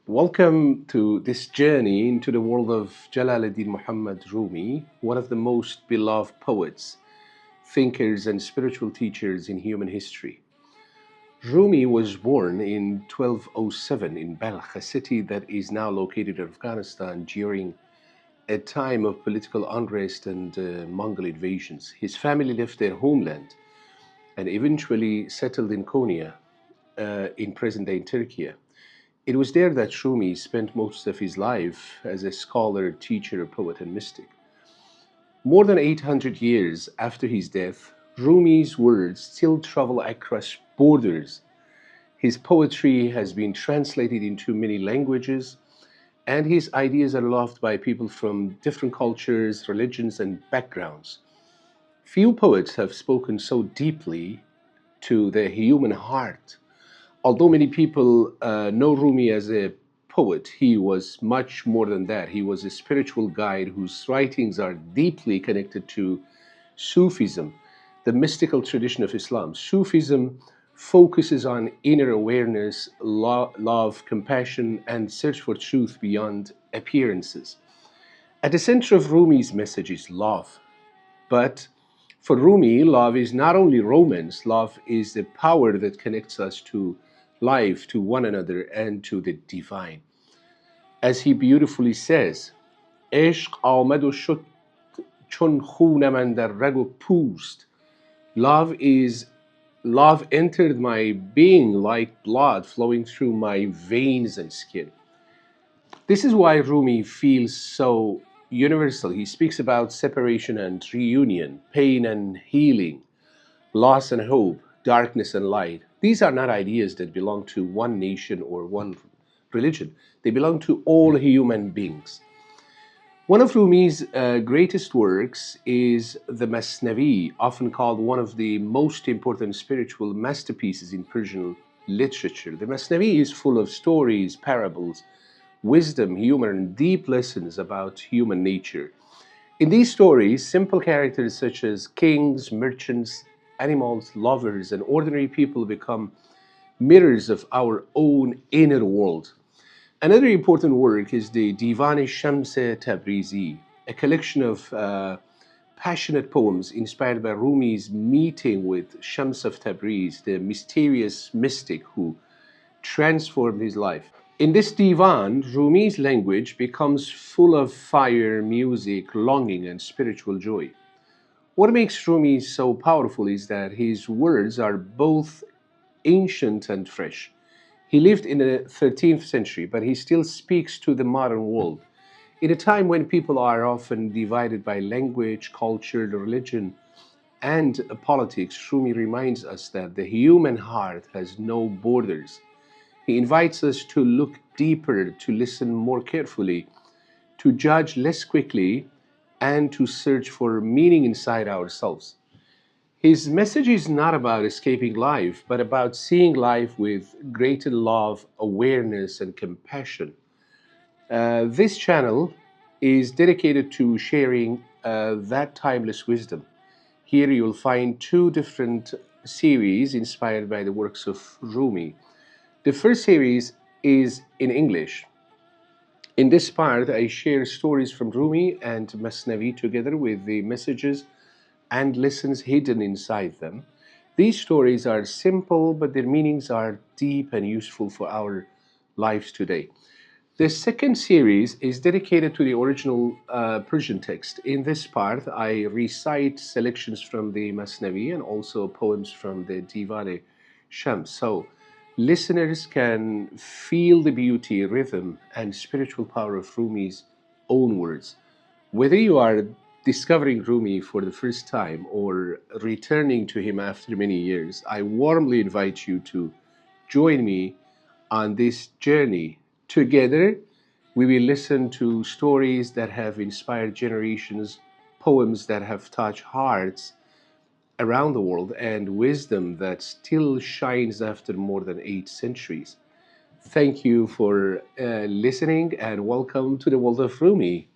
Welcome to this journey into the world of Jalaluddin Muhammad Rumi, one of the most beloved poets, thinkers, and spiritual teachers in human history. Rumi was born in 1207 in Balkh, a city that is now located in Afghanistan during a time of political unrest and Mongol invasions. His family left their homeland and eventually settled in Konya, in present-day Turkey. It was there that Rumi spent most of his life as a scholar, teacher, poet, and mystic. More than 800 years after his death, Rumi's words still travel across borders. His poetry has been translated into many languages, and his ideas are loved by people from different cultures, religions, and backgrounds. Few poets have spoken so deeply to the human heart. Although many people know Rumi as a poet, he was much more than that. He was a spiritual guide whose writings are deeply connected to Sufism, the mystical tradition of Islam. Sufism focuses on inner awareness, love, compassion, and search for truth beyond appearances. At the center of Rumi's message is love. But for Rumi, love is not only romance, love is the power that connects us to life, to one another, and to the divine. As he beautifully says, عشق آمد و شد چون خونم اندر رگ و پوست. Love entered my being like blood flowing through my veins and skin. This is why Rumi feels so universal. He speaks about separation and reunion, pain and healing, loss and hope, darkness and light. These are not ideas that belong to one nation or one religion. They belong to all human beings. One of Rumi's greatest works is the Masnavi, often called one of the most important spiritual masterpieces in Persian literature. The Masnavi is full of stories, parables, wisdom, humor, and deep lessons about human nature. In these stories, simple characters such as kings, merchants, animals, lovers, and ordinary people become mirrors of our own inner world. Another important work is the Divan Shams Tabrizi, a collection of passionate poems inspired by Rumi's meeting with Shams of Tabriz, the mysterious mystic who transformed his life. In this divan, Rumi's language becomes full of fire, music, longing, and spiritual joy. What makes Rumi so powerful is that his words are both ancient and fresh. He lived in the 13th century, but he still speaks to the modern world. In a time when people are often divided by language, culture, religion, and politics, Rumi reminds us that the human heart has no borders. He invites us to look deeper, to listen more carefully, to judge less quickly, and to search for meaning inside ourselves. His message is not about escaping life, but about seeing life with greater love, awareness, and compassion. This channel is dedicated to sharing that timeless wisdom. Here you'll find two different series inspired by the works of Rumi. The first series is in English. In this part, I share stories from Rumi and Masnavi together with the messages and lessons hidden inside them. These stories are simple, but their meanings are deep and useful for our lives today. The second series is dedicated to the original Persian text. In this part, I recite selections from the Masnavi and also poems from the Divan Shams. So listeners can feel the beauty, rhythm, and spiritual power of Rumi's own words. Whether you are discovering Rumi for the first time or returning to him after many years, I warmly invite you to join me on this journey. Together, we will listen to stories that have inspired generations, poems that have touched hearts around the world, and wisdom that still shines after more than 8 centuries. Thank you for listening and welcome to the world of Rumi.